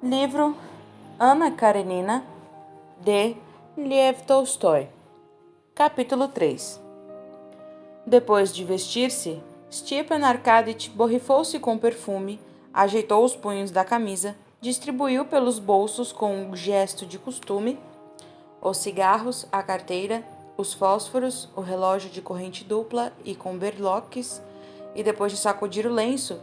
Livro Anna Karenina, de Lev Tolstói. Capítulo 3. Depois de vestir-se, Stepan Arkadych borrifou-se com perfume, ajeitou os punhos da camisa, distribuiu pelos bolsos com um gesto de costume os cigarros, a carteira, os fósforos, o relógio de corrente dupla e com berloques, e depois de sacudir o lenço,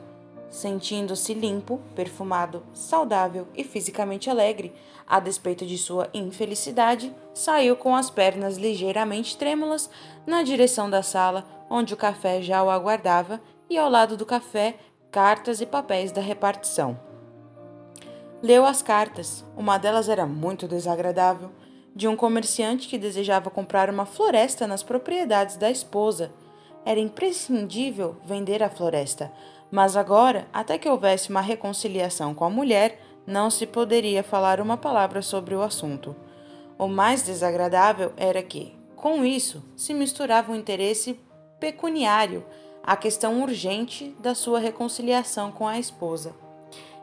sentindo-se limpo, perfumado, saudável e fisicamente alegre, a despeito de sua infelicidade, saiu com as pernas ligeiramente trêmulas na direção da sala, onde o café já o aguardava, e ao lado do café, cartas e papéis da repartição. Leu as cartas. Uma delas era muito desagradável, de um comerciante que desejava comprar uma floresta nas propriedades da esposa. Era imprescindível vender a floresta, mas agora, até que houvesse uma reconciliação com a mulher, não se poderia falar uma palavra sobre o assunto. O mais desagradável era que, com isso, se misturava o interesse pecuniário à questão urgente da sua reconciliação com a esposa.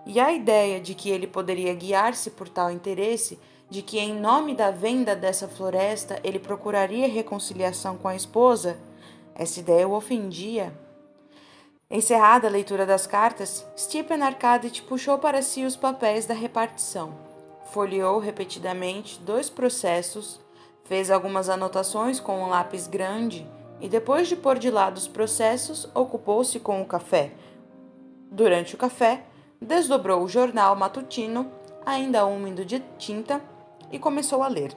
E a ideia de que ele poderia guiar-se por tal interesse, de que em nome da venda dessa floresta ele procuraria reconciliação com a esposa, essa ideia o ofendia. Encerrada a leitura das cartas, Stepan Arkadych puxou para si os papéis da repartição. Folheou repetidamente 2 processos, fez algumas anotações com um lápis grande e, depois de pôr de lado os processos, ocupou-se com o café. Durante o café, desdobrou o jornal matutino, ainda úmido de tinta, e começou a ler.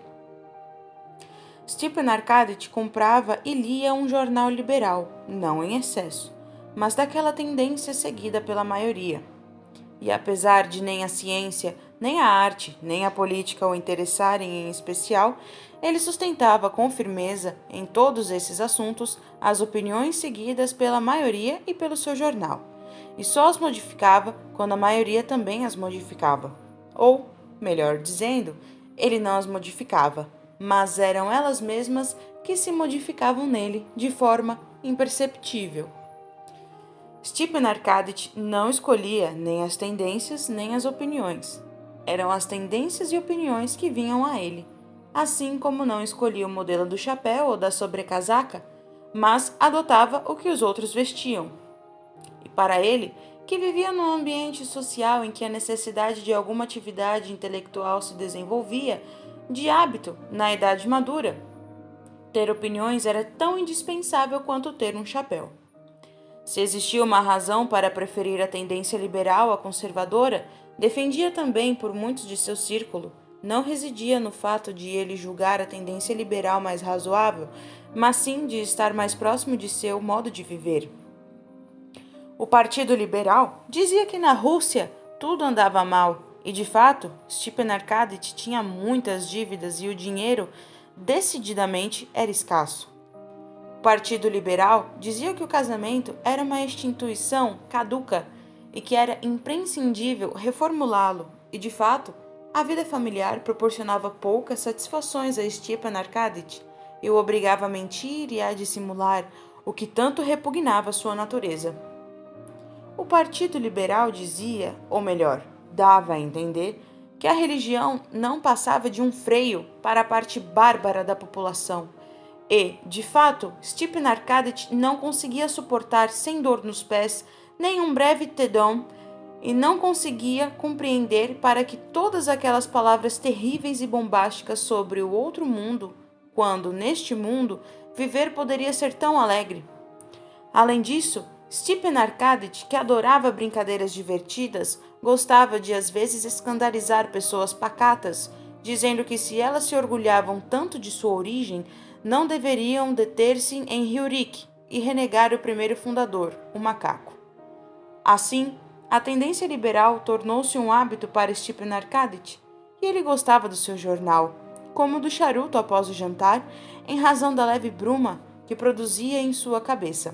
Stepan Arkadych comprava e lia um jornal liberal, não em excesso, mas daquela tendência seguida pela maioria. E apesar de nem a ciência, nem a arte, nem a política o interessarem em especial, ele sustentava com firmeza, em todos esses assuntos, as opiniões seguidas pela maioria e pelo seu jornal, e só as modificava quando a maioria também as modificava. Ou, melhor dizendo, ele não as modificava, mas eram elas mesmas que se modificavam nele de forma imperceptível. Stepan Arkadych não escolhia nem as tendências nem as opiniões. Eram as tendências e opiniões que vinham a ele, assim como não escolhia o modelo do chapéu ou da sobrecasaca, mas adotava o que os outros vestiam. E para ele, que vivia num ambiente social em que a necessidade de alguma atividade intelectual se desenvolvia, de hábito, na idade madura, ter opiniões era tão indispensável quanto ter um chapéu. Se existia uma razão para preferir a tendência liberal à conservadora, defendia também por muitos de seu círculo, não residia no fato de ele julgar a tendência liberal mais razoável, mas sim de estar mais próximo de seu modo de viver. O Partido Liberal dizia que na Rússia tudo andava mal e, de fato, Stepan Arkadych tinha muitas dívidas e o dinheiro, decididamente, era escasso. O Partido Liberal dizia que o casamento era uma instituição caduca e que era imprescindível reformulá-lo, e, de fato, a vida familiar proporcionava poucas satisfações a Stepan Arkadych e o obrigava a mentir e a dissimular, o que tanto repugnava sua natureza. O Partido Liberal dizia, ou melhor, dava a entender, que a religião não passava de um freio para a parte bárbara da população. E, de fato, Stepan Arkadych não conseguia suportar sem dor nos pés nem um breve tédon e não conseguia compreender para que todas aquelas palavras terríveis e bombásticas sobre o outro mundo, quando, neste mundo, viver poderia ser tão alegre. Além disso, Stepan Arkadych, que adorava brincadeiras divertidas, gostava de às vezes escandalizar pessoas pacatas, dizendo que se elas se orgulhavam tanto de sua origem, não deveriam deter-se em Ryurik e renegar o primeiro fundador, o macaco. Assim, a tendência liberal tornou-se um hábito para Stepan Arkadych, e ele gostava do seu jornal, como do charuto após o jantar, em razão da leve bruma que produzia em sua cabeça.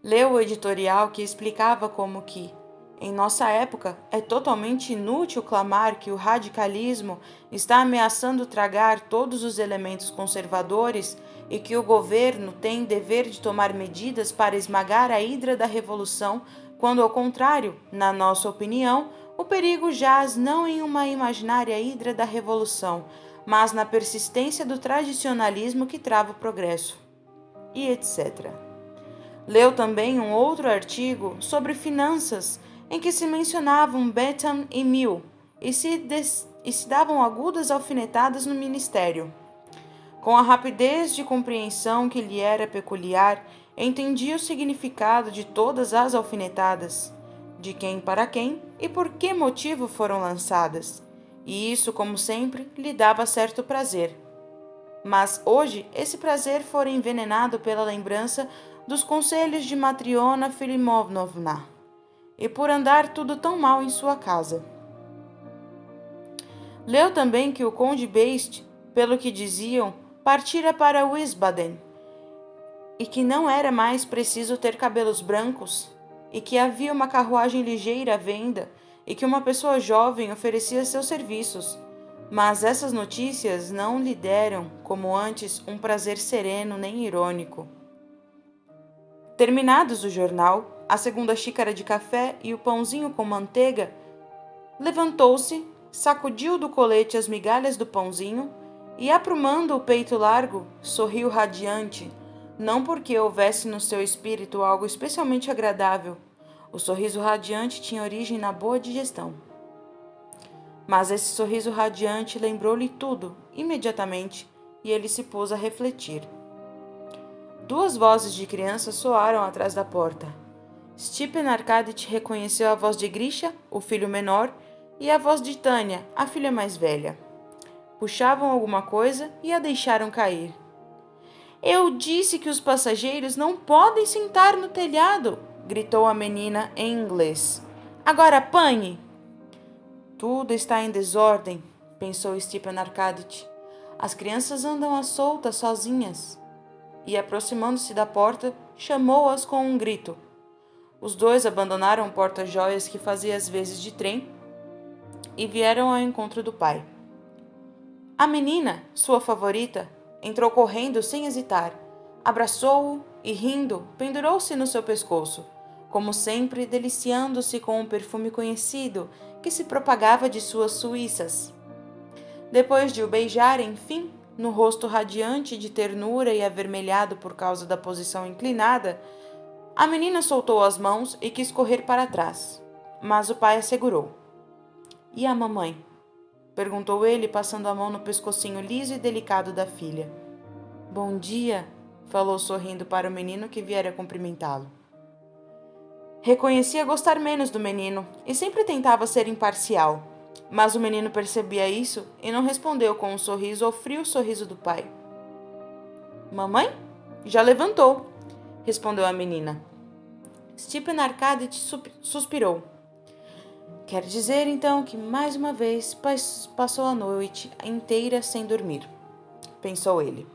Leu o editorial que explicava como que, em nossa época, é totalmente inútil clamar que o radicalismo está ameaçando tragar todos os elementos conservadores e que o governo tem dever de tomar medidas para esmagar a hidra da revolução, quando, ao contrário, na nossa opinião, O perigo jaz não em uma imaginária hidra da revolução, mas na persistência do tradicionalismo que trava o progresso, e etc. Leu também um outro artigo sobre finanças em que se mencionavam Bentham e Mill e se davam agudas alfinetadas no ministério. Com a rapidez de compreensão que lhe era peculiar, entendia o significado de todas as alfinetadas, de quem para quem e por que motivo foram lançadas, e isso, como sempre, lhe dava certo prazer. Mas hoje esse prazer fora envenenado pela lembrança dos conselhos de Matriona Filimovna, e por andar tudo tão mal em sua casa. Leu também que o conde Beist, pelo que diziam, partira para Wiesbaden, e que não era mais preciso ter cabelos brancos, e que havia uma carruagem ligeira à venda, e que uma pessoa jovem oferecia seus serviços. Mas essas notícias não lhe deram, como antes, um prazer sereno nem irônico. Terminados o jornal, a segunda xícara de café e o pãozinho com manteiga, levantou-se, sacudiu do colete as migalhas do pãozinho e, aprumando o peito largo, sorriu radiante, não porque houvesse no seu espírito algo especialmente agradável. O sorriso radiante tinha origem na boa digestão. Mas esse sorriso radiante lembrou-lhe tudo, imediatamente, e ele se pôs a refletir. Duas vozes de criança soaram atrás da porta. Stepan Arkadych reconheceu a voz de Grisha, o filho menor, e a voz de Tânia, a filha mais velha. Puxavam alguma coisa e a deixaram cair. Eu disse que os passageiros não podem sentar no telhado, gritou a menina em inglês. Agora apanhe! Tudo está em desordem, pensou Stepan Arkadych. As crianças andam à solta sozinhas. E, aproximando-se da porta, chamou-as com um grito. Os dois abandonaram o porta-joias que fazia as vezes de trem e vieram ao encontro do pai. A menina, sua favorita, entrou correndo sem hesitar, abraçou-o e, rindo, pendurou-se no seu pescoço, como sempre deliciando-se com um perfume conhecido que se propagava de suas suíças. Depois de o beijar, enfim, no rosto radiante de ternura e avermelhado por causa da posição inclinada, a menina soltou as mãos e quis correr para trás, mas o pai a segurou. E a mamãe? Perguntou ele, passando a mão no pescocinho liso e delicado da filha. Bom dia, falou sorrindo para o menino que viera cumprimentá-lo. Reconhecia gostar menos do menino e sempre tentava ser imparcial, mas o menino percebia isso e não respondeu com um sorriso ao frio sorriso do pai. Mamãe? Já levantou, respondeu a menina. Stepan Arkadych suspirou. Quer dizer, então, que mais uma vez passou a noite inteira sem dormir, pensou ele.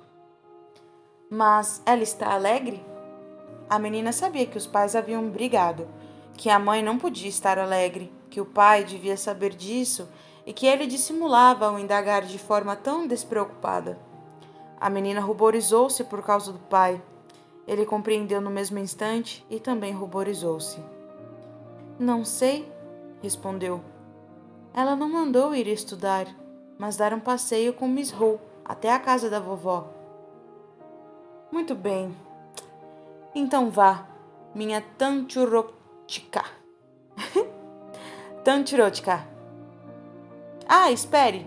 Mas ela está alegre? A menina sabia que os pais haviam brigado, que a mãe não podia estar alegre, que o pai devia saber disso e que ele dissimulava ao indagar de forma tão despreocupada. A menina ruborizou-se por causa do pai. Ele compreendeu no mesmo instante e também ruborizou-se. Não sei, respondeu. Ela não mandou ir estudar, mas dar um passeio com Miss Howe até a casa da vovó. Muito bem. Então vá, minha Tanchurochka. Tanchurochka. Ah, espere,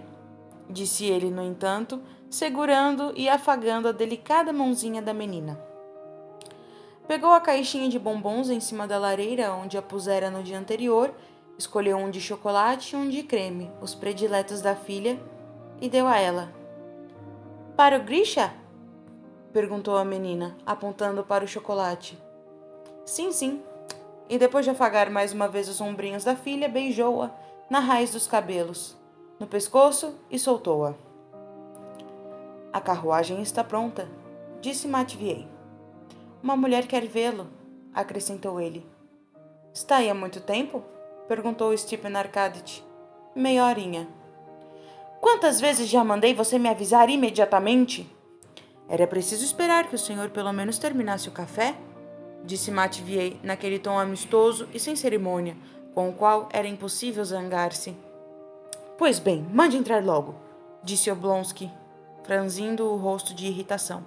disse ele, no entanto, segurando e afagando a delicada mãozinha da menina. Pegou a caixinha de bombons em cima da lareira onde a pusera no dia anterior, escolheu um de chocolate e um de creme, os prediletos da filha, e deu a ela. Para o Grisha? Perguntou a menina, apontando para o chocolate. Sim. E depois de afagar mais uma vez os ombrinhos da filha, beijou-a na raiz dos cabelos, no pescoço e soltou-a. A carruagem está pronta, disse Matviei. Uma mulher quer vê-lo, acrescentou ele. Está aí há muito tempo? Perguntou Stepan Arkadych. Meia horinha. Quantas vezes já mandei você me avisar imediatamente? Era preciso esperar que o senhor pelo menos terminasse o café, disse Matviei naquele tom amistoso e sem cerimônia, com o qual era impossível zangar-se. Pois bem, mande entrar logo, disse Oblonsky, franzindo o rosto de irritação.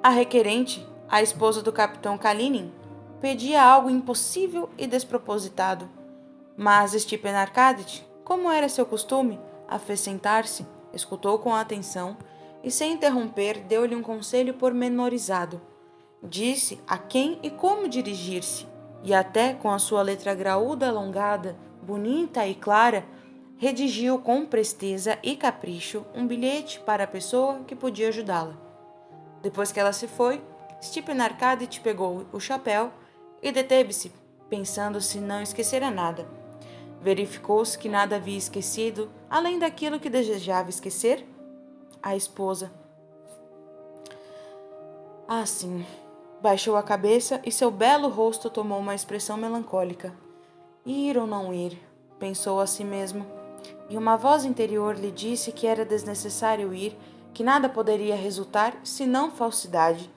A requerente, a esposa do capitão Kalinin, pedia algo impossível e despropositado, mas Stepan Arkadych, como era seu costume, a fez sentar-se, escutou com atenção e, sem interromper, deu-lhe um conselho pormenorizado. Disse a quem e como dirigir-se, e até com a sua letra graúda alongada, bonita e clara, redigiu com presteza e capricho um bilhete para a pessoa que podia ajudá-la. Depois que ela se foi, Stepan Arkadych pegou o chapéu e deteve-se, pensando se não esquecera nada. Verificou-se que nada havia esquecido, além daquilo que desejava esquecer, a esposa. Ah, sim. Baixou a cabeça e seu belo rosto tomou uma expressão melancólica. Ir ou não ir, pensou a si mesmo. E uma voz interior lhe disse que era desnecessário ir, que nada poderia resultar senão falsidade,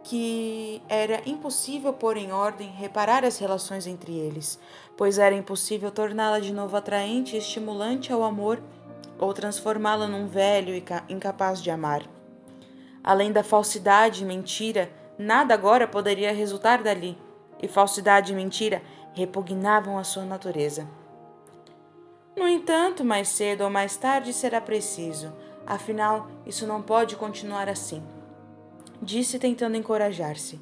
que era impossível pôr em ordem, reparar as relações entre eles, pois era impossível torná-la de novo atraente e estimulante ao amor ou transformá-la num velho incapaz de amar. Além da falsidade e mentira, nada agora poderia resultar dali, e falsidade e mentira repugnavam a sua natureza. No entanto, mais cedo ou mais tarde será preciso, afinal, isso não pode continuar assim, disse tentando encorajar-se.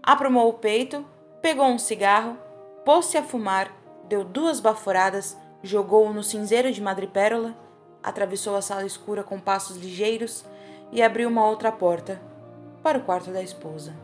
Aprumou o peito, pegou um cigarro, pôs-se a fumar, deu 2 baforadas, jogou-o no cinzeiro de madrepérola, atravessou a sala escura com passos ligeiros e abriu uma outra porta para o quarto da esposa.